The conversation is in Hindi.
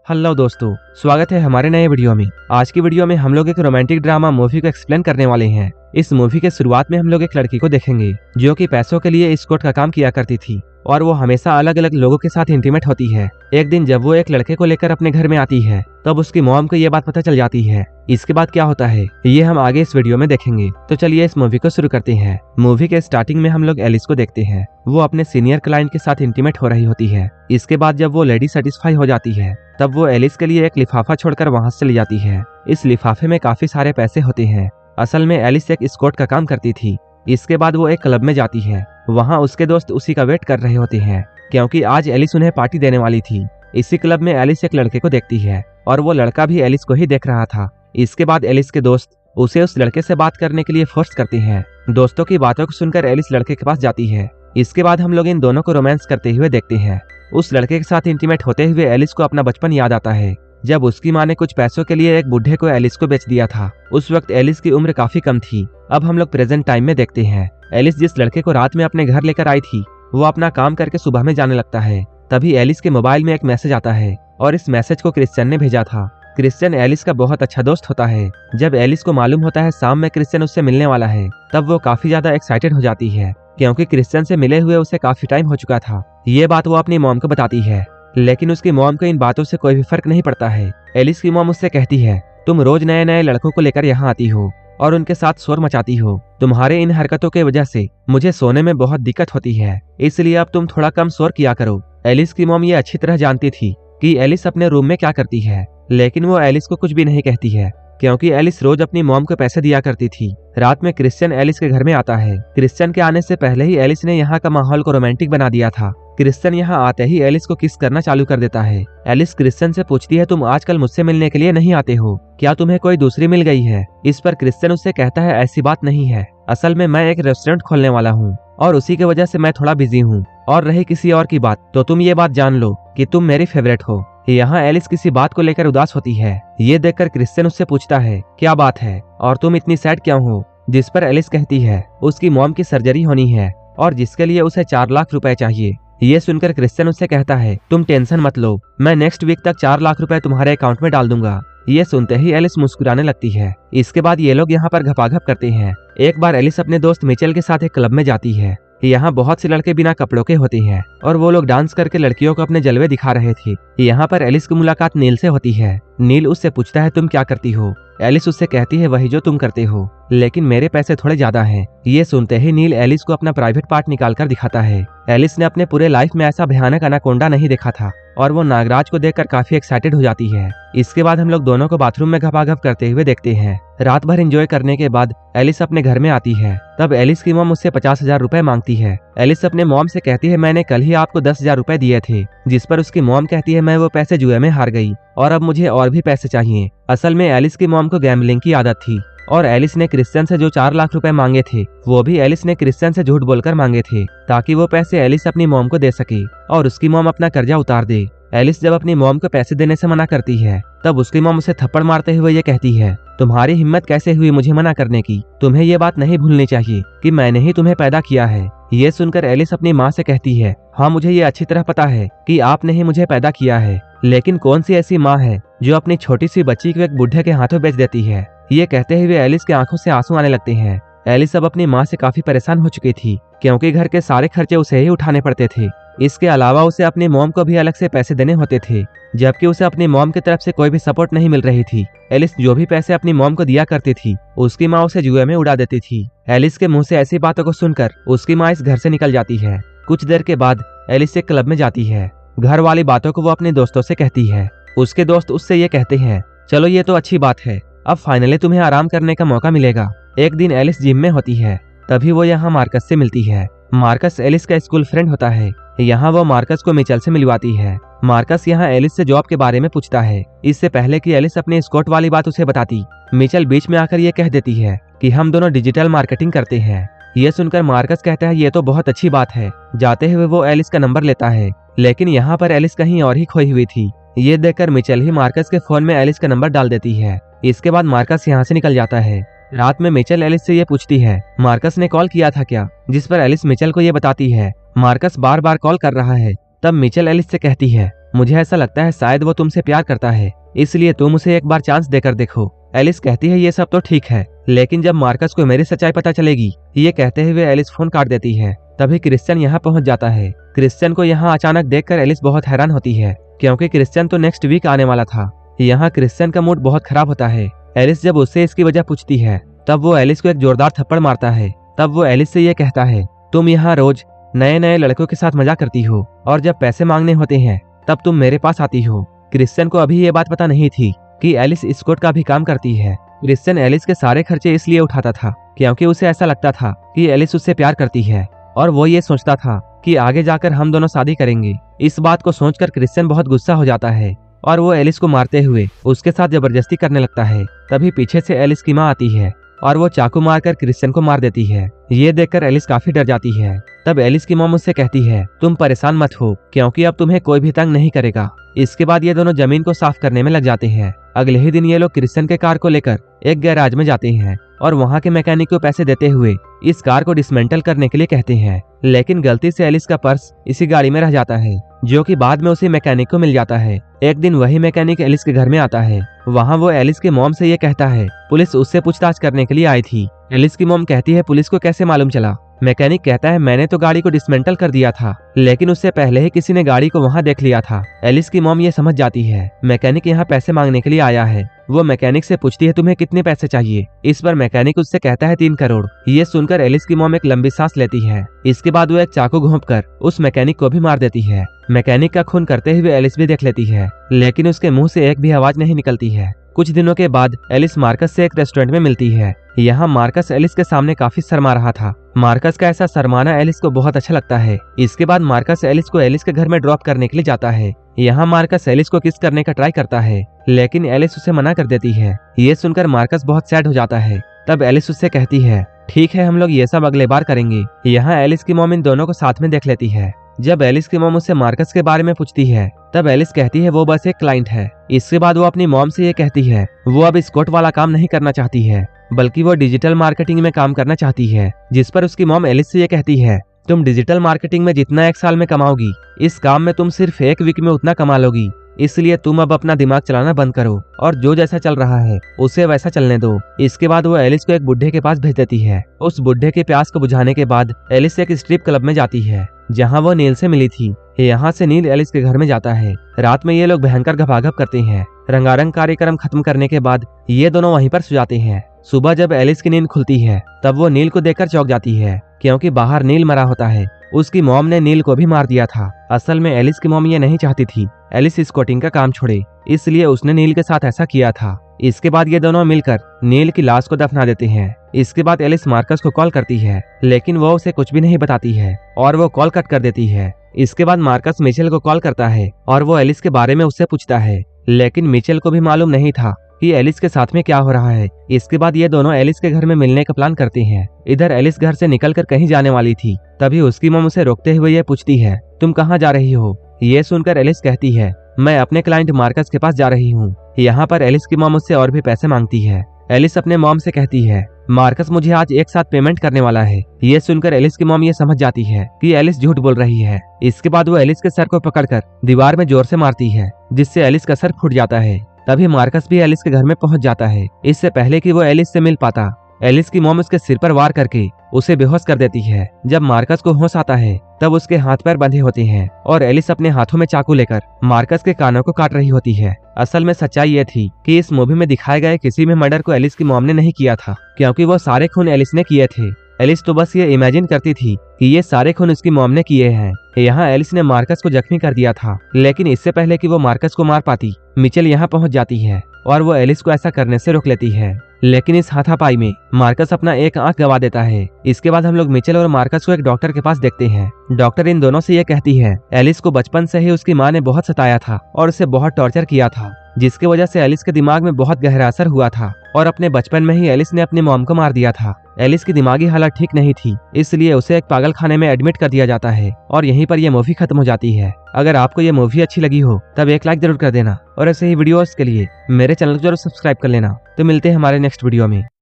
हेलो दोस्तों, स्वागत है हमारे नए वीडियो में। आज की वीडियो में हम लोग एक रोमांटिक ड्रामा मूवी को एक्सप्लेन करने वाले हैं। इस मूवी के शुरुआत में हम लोग एक लड़की को देखेंगे जो कि पैसों के लिए एस्कॉर्ट का काम किया करती थी और वो हमेशा अलग अलग लोगों के साथ इंटीमेट होती है। एक दिन जब वो एक लड़के को लेकर अपने घर में आती है तब उसकी मॉम को ये बात पता चल जाती है। इसके बाद क्या होता है ये हम आगे इस वीडियो में देखेंगे। तो चलिए इस मूवी को शुरू करते हैं। मूवी के स्टार्टिंग में हम लोग एलिस को देखते हैं। वो अपने सीनियर क्लाइंट के साथ इंटीमेट हो रही होती है। इसके बाद जब वो लेडी सेटिस्फाई हो जाती है तब वो एलिस के लिए एक लिफाफा छोड़कर वहां से चली जाती है। इस लिफाफे में काफी सारे पैसे होते हैं। असल में एलिस एक एस्कॉर्ट का काम करती थी। इसके बाद वो एक क्लब में जाती है। वहाँ उसके दोस्त उसी का वेट कर रहे होते हैं क्योंकि आज एलिस उन्हें पार्टी देने वाली थी। इसी क्लब में एलिस एक लड़के को देखती है और वो लड़का भी एलिस को ही देख रहा था। इसके बाद एलिस के दोस्त उसे उस लड़के से बात करने के लिए फोर्स करते हैं। दोस्तों की बातों को सुनकर एलिस लड़के के पास जाती है। इसके बाद हम लोग इन दोनों को रोमांस करते हुए देखते हैं। उस लड़के के साथ इंटीमेट होते हुए एलिस को अपना बचपन याद आता है जब उसकी माँ ने कुछ पैसों के लिए एक बुढ़े को एलिस को बेच दिया था। उस वक्त एलिस की उम्र काफी कम थी। अब हम लोग प्रेजेंट टाइम में देखते हैं। एलिस जिस लड़के को रात में अपने घर लेकर आई थी वो अपना काम करके सुबह में जाने लगता है। तभी एलिस के मोबाइल में एक मैसेज आता है और इस मैसेज को क्रिश्चियन ने भेजा था। क्रिश्चियन एलिस का बहुत अच्छा दोस्त होता है। जब एलिस को मालूम होता है शाम में क्रिश्चियन उससे मिलने वाला है तब वो काफी ज्यादा एक्साइटेड हो जाती है क्योंकि क्रिश्चियन से मिले हुए उसे काफी टाइम हो चुका था। ये बात वो अपनी मॉम को बताती है, लेकिन उसकी मॉम को इन बातों से कोई भी फर्क नहीं पड़ता है। एलिस की मॉम उससे कहती है, तुम रोज नए नए लड़कों को लेकर यहाँ आती हो और उनके साथ शोर मचाती हो। तुम्हारे इन हरकतों के वजह से मुझे सोने में बहुत दिक्कत होती है, इसलिए अब तुम थोड़ा कम शोर किया करो। एलिस की मॉम ये अच्छी तरह जानती थी कि एलिस अपने रूम में क्या करती है, लेकिन वो एलिस को कुछ भी नहीं कहती है क्योंकि एलिस रोज अपनी मॉम को पैसे दिया करती थी। रात में क्रिश्चियन एलिस के घर में आता है। क्रिश्चियन के आने से पहले ही एलिस ने यहाँ का माहौल को रोमांटिक बना दिया था। क्रिश्चियन यहाँ आते ही एलिस को किस करना चालू कर देता है। एलिस क्रिश्चियन से पूछती है, तुम आजकल मुझसे मिलने के लिए नहीं आते हो, क्या तुम्हें कोई दूसरी मिल गई है? इस पर क्रिश्चियन उससे कहता है, ऐसी बात नहीं है, असल में मैं एक रेस्टोरेंट खोलने वाला हूँ और उसी की वजह से मैं थोड़ा बिजी हूँ। और रही किसी और की बात तो तुम ये बात जान लो कि तुम मेरी फेवरेट हो। यहाँ एलिस किसी बात को लेकर उदास होती है। ये देखकर क्रिश्चियन उससे पूछता है, क्या बात है और तुम इतनी सैड क्यों हो? जिस पर एलिस कहती है उसकी मॉम की सर्जरी होनी है और जिसके लिए उसे 4 लाख रुपए चाहिए। ये सुनकर क्रिश्चियन उससे कहता है, तुम टेंशन मत लो, मैं नेक्स्ट वीक तक 4 लाख रुपए तुम्हारे अकाउंट में डाल दूंगा। ये सुनते ही एलिस मुस्कुराने लगती है। इसके बाद ये लोग यहाँ पर घपाघप करते हैं। एक बार एलिस अपने दोस्त मिचेल के साथ एक क्लब में जाती है। यहाँ बहुत से लड़के बिना कपड़ों के होते हैं और वो लोग डांस करके लड़कियों को अपने जलवे दिखा रहे थे। यहाँ पर एलिस की मुलाकात नील से होती है। नील उससे पूछता है, तुम क्या करती हो? एलिस उससे कहती है, वही जो तुम करते हो, लेकिन मेरे पैसे थोड़े ज्यादा हैं। ये सुनते ही नील एलिस को अपना प्राइवेट पार्ट निकाल कर दिखाता है। एलिस ने अपने पूरे लाइफ में ऐसा भयानक अनाकोंडा नहीं देखा था और वो नागराज को देखकर काफी एक्साइटेड हो जाती है। इसके बाद हम लोग दोनों को बाथरूम में घपाघप करते हुए देखते हैं। रात भर एंजॉय करने के बाद एलिस अपने घर में आती है। तब एलिस की मॉम उससे 50,000 रुपए मांगती है। एलिस अपने मॉम से कहती है, मैंने कल ही आपको 10,000 रुपए दिए थे। जिस पर उसकी मॉम कहती है, मैं वो पैसे जुए में हार गई और अब मुझे और भी पैसे चाहिए। असल में एलिस की मॉम को गैम्बलिंग की आदत थी और एलिस ने क्रिश्चियन से जो 4 लाख रुपए मांगे थे वो भी एलिस ने क्रिश्चियन से झूठ बोलकर मांगे थे ताकि वो पैसे एलिस अपनी मॉम को दे सके और उसकी मॉम अपना कर्जा उतार दे। एलिस जब अपनी मॉम को पैसे देने से मना करती है तब उसकी मॉम उसे थप्पड़ मारते हुए ये कहती है, तुम्हारी हिम्मत कैसे हुई मुझे मना करने की? तुम्हें ये बात नहीं भूलनी चाहिए कि मैंने ही तुम्हें पैदा किया है। ये सुनकर एलिस अपनी माँ से कहती है, हाँ मुझे ये अच्छी तरह पता है कि आपने ही मुझे पैदा किया है, लेकिन कौन सी ऐसी माँ है जो अपनी छोटी सी बच्ची को एक बुढ़े के हाथों बेच देती है? ये कहते हुए एलिस के आंखों से आंसू आने लगते हैं। एलिस अब अपनी माँ से काफी परेशान हो चुकी थी क्योंकि घर के सारे खर्चे उसे ही उठाने पड़ते थे। इसके अलावा उसे अपनी मॉम को भी अलग से पैसे देने होते थे, जबकि उसे अपनी मॉम की तरफ से कोई भी सपोर्ट नहीं मिल रही थी। एलिस जो भी पैसे अपनी मॉम को दिया करती थी उसकी माँ उसे जुए में उड़ा देती थी। एलिस के मुंह से ऐसी बातों को सुनकर उसकी माँ इस घर से निकल जाती है। कुछ देर के बाद एलिस एक क्लब में जाती है। घर वाली बातों को वो अपने दोस्तों से कहती है। उसके दोस्त उससे ये कहते हैं, चलो ये तो अच्छी बात है, अब फाइनली तुम्हें आराम करने का मौका मिलेगा। एक दिन एलिस जिम में होती है, तभी वो यहाँ मार्कस से मिलती है। मार्कस एलिस का स्कूल फ्रेंड होता है। यहाँ वो मार्कस को मिचेल से मिलवाती है। मार्कस यहाँ एलिस से जॉब के बारे में पूछता है। इससे पहले कि एलिस अपनी स्कॉट वाली बात उसे बताती, मिचेल बीच में आकर ये कह देती है कि हम दोनों डिजिटल मार्केटिंग करते हैं। ये सुनकर मार्कस कहता है, ये तो बहुत अच्छी बात है। जाते हुए वो एलिस का नंबर लेता है, लेकिन यहाँ पर एलिस कहीं और ही खोई हुई थी। ये देखकर मिचेल ही मार्कस के फोन में एलिस का नंबर डाल देती है। इसके बाद मार्कस यहाँ से निकल जाता है। रात में मिचेल एलिस से ये पूछती है, मार्कस ने कॉल किया था क्या? जिस पर एलिस मिचेल को ये बताती है, मार्कस बार बार कॉल कर रहा है। तब मिचेल एलिस से कहती है, मुझे ऐसा लगता है शायद वो तुमसे प्यार करता है, इसलिए तुम उसे एक बार चांस देकर देखो। एलिस कहती है ये सब तो ठीक है, लेकिन जब मार्कस को मेरी सच्चाई पता चलेगी। ये कहते हुए एलिस फोन काट देती है। तभी क्रिश्चियन यहाँ पहुंच जाता है। क्रिश्चियन को यहाँ अचानक देखकर एलिस बहुत हैरान होती है, क्योंकि क्रिश्चियन तो नेक्स्ट वीक आने वाला था। यहाँ क्रिश्चियन का मूड बहुत खराब होता है। एलिस जब उससे इसकी वजह पूछती है, तब वो एलिस को एक जोरदार थप्पड़ मारता है। तब वो एलिस से ये कहता है, तुम यहाँ रोज नए नए लड़कों के साथ मजाक करती हो, और जब पैसे मांगने होते हैं तब तुम मेरे पास आती हो। क्रिश्चियन को अभी ये बात पता नहीं थी कि एलिस स्कॉट का भी काम करती है। क्रिश्चियन एलिस के सारे खर्चे इसलिए उठाता था क्योंकि उसे ऐसा लगता था कि एलिस उससे प्यार करती है, और वो ये सोचता था कि आगे जाकर हम दोनों शादी करेंगे। इस बात को सोचकर क्रिश्चियन बहुत गुस्सा हो जाता है और वो एलिस को मारते हुए उसके साथ जबरदस्ती करने लगता है। तभी पीछे से एलिस की माँ आती है और वो चाकू मारकर क्रिश्चियन को मार देती है। ये देखकर एलिस काफी डर जाती है। तब एलिस की मॉम उससे कहती है, तुम परेशान मत हो, क्योंकि अब तुम्हें कोई भी तंग नहीं करेगा। इसके बाद ये दोनों जमीन को साफ करने में लग जाते हैं। अगले ही दिन ये लोग क्रिश्चियन के कार को लेकर एक गैराज में जाते हैं और वहाँ के मैकेनिक को पैसे देते हुए इस कार को डिसमेंटल करने के लिए कहते हैं। लेकिन गलती से एलिस का पर्स इसी गाड़ी में रह जाता है, जो कि बाद में उसी मैकेनिक को मिल जाता है। एक दिन वही मैकेनिक एलिस के घर में आता है। वहाँ वो एलिस के मॉम से ये कहता है, पुलिस उससे पूछताछ करने के लिए आई थी। एलिस की मॉम कहती है, पुलिस को कैसे मालूम चला? मैकेनिक कहता है, मैंने तो गाड़ी को डिसमेंटल कर दिया था, लेकिन उससे पहले ही किसी ने गाड़ी को वहाँ देख लिया था। एलिस की मॉम ये समझ जाती है मैकेनिक यहाँ पैसे मांगने के लिए आया है। वो मैकेनिक से पूछती है, तुम्हें कितने पैसे चाहिए? इस पर मैकेनिक उससे कहता है 3 करोड़। ये सुनकर एलिस की मॉम एक लंबी सांस लेती है। इसके बाद वो एक चाकू घोंपकर उस मैकेनिक को भी मार देती है। मैकेनिक का खून करते हुए एलिस भी देख लेती है, लेकिन उसके मुंह से एक भी आवाज नहीं निकलती है। कुछ दिनों के बाद एलिस मार्कस से एक रेस्टोरेंट में मिलती है। यहाँ मार्कस एलिस के सामने काफी शर्मा रहा था। मार्कस का ऐसा शर्माना एलिस को बहुत अच्छा लगता है। इसके बाद मार्कस एलिस को एलिस के घर में ड्रॉप करने के लिए जाता है। यहाँ मार्कस एलिस को किस करने का ट्राई करता है, लेकिन एलिस उसे मना कर देती है। ये सुनकर मार्कस बहुत सैड हो जाता है। तब एलिस उससे कहती है, ठीक है, हम लोग ये सब अगले बार करेंगे। यहाँ एलिस की मॉम इन दोनों को साथ में देख लेती है। जब एलिस की मॉम उससे मार्कस के बारे में पूछती है, तब एलिस कहती है वो बस एक क्लाइंट है। इसके बाद वो अपनी मॉम से ये कहती है वो अब स्कॉट वाला काम नहीं करना चाहती है, बल्कि वो डिजिटल मार्केटिंग में काम करना चाहती है। जिस पर उसकी मॉम एलिस से ये कहती है, तुम डिजिटल मार्केटिंग में जितना 1 साल में कमाओगी, इस काम में तुम सिर्फ 1 वीक में उतना कमा लोगी। इसलिए तुम अब अपना दिमाग चलाना बंद करो और जो जैसा चल रहा है उसे वैसा चलने दो। इसके बाद वो एलिस को एक बुढ़े के पास भेज देती है। उस बुढ़े के प्यास को बुझाने के बाद एलिस एक स्ट्रिप क्लब में जाती है, जहाँ वो नील से मिली थी। यहाँ से नील एलिस के घर में जाता है। रात में ये लोग भयंकर घपाघप करते हैं। रंगारंग कार्यक्रम खत्म करने के बाद ये दोनों वहीं पर सो जाते हैं। सुबह जब एलिस की नींद खुलती है, तब वो नील को देखकर चौंक जाती है, क्योंकि बाहर नील मरा होता है। उसकी मॉम ने नील को भी मार दिया था। असल में एलिस की मॉम ये नहीं चाहती थी एलिस स्कॉटिंग का काम छोड़े, इसलिए उसने नील के साथ ऐसा किया था। इसके बाद ये दोनों मिलकर नील की लाश को दफना देते हैं। इसके बाद एलिस मार्कस को कॉल करती है, लेकिन वो उसे कुछ भी नहीं बताती है और वो कॉल कट कर देती है। इसके बाद मार्कस मिचेल को कॉल करता है और वो एलिस के बारे में उससे पूछता है, लेकिन मिचेल को भी मालूम नहीं था कि एलिस के साथ में क्या हो रहा है। इसके बाद ये दोनों एलिस के घर में मिलने का प्लान करते हैं। इधर एलिस घर से निकलकर कहीं जाने वाली थी, तभी उसकी मॉम उसे रोकते हुए ये पूछती है, तुम कहाँ जा रही हो? ये सुनकर एलिस कहती है, मैं अपने क्लाइंट मार्कस के पास जा रही हूँ। यहाँ पर एलिस की मॉम उससे और भी पैसे मांगती है। एलिस अपने मॉम से कहती है, मार्कस मुझे आज एक साथ पेमेंट करने वाला है। ये सुनकर एलिस की मॉम ये समझ जाती है कि एलिस झूठ बोल रही है। इसके बाद वो एलिस के सर को पकड़कर दीवार में जोर से मारती है, जिससे एलिस का सर फूट जाता है। तभी मार्कस भी एलिस के घर में पहुंच जाता है, इससे पहले कि वो एलिस से मिल पाता। एलिस की मॉम उसके सिर पर वार करके उसे बेहोश कर देती है। जब मार्कस को होश आता है, तब उसके हाथ पैर बंधे होते हैं और एलिस अपने हाथों में चाकू लेकर मार्कस के कानों को काट रही होती है। असल में सच्चाई ये थी कि इस मूवी में दिखाए गए किसी भी मर्डर को एलिस की मॉम ने नहीं किया था, क्योंकि वो सारे खून एलिस ने किए थे। एलिस तो बस ये इमेजिन करती थी कि ये सारे खून उसकी मॉम ने किए हैं। यहाँ एलिस ने मार्कस को जख्मी कर दिया था, लेकिन इससे पहले कि वो मार्कस को मार पाती, मिचेल यहाँ पहुंच जाती है और वो एलिस को ऐसा करने से रोक लेती है। लेकिन इस हाथापाई में मार्कस अपना एक आंख गवा देता है। इसके बाद हम लोग मिचेल और मार्कस को एक डॉक्टर के पास देखते हैं। डॉक्टर इन दोनों से ये कहती है, एलिस को बचपन से ही उसकी माँ ने बहुत सताया था और उसे बहुत टॉर्चर किया था, जिसकी वजह से एलिस के दिमाग में बहुत गहरा असर हुआ था और अपने बचपन में ही एलिस ने अपनी मॉम को मार दिया था। एलिस की दिमागी हालत ठीक नहीं थी, इसलिए उसे एक पागल खाने में एडमिट कर दिया जाता है और यहीं पर यह मूवी खत्म हो जाती है। अगर आपको ये मूवी अच्छी लगी हो तब एक लाइक जरूर कर देना और ऐसे ही वीडियोस के लिए मेरे चैनल को जरूर सब्सक्राइब कर लेना। तो मिलते हैं हमारे नेक्स्ट वीडियो में।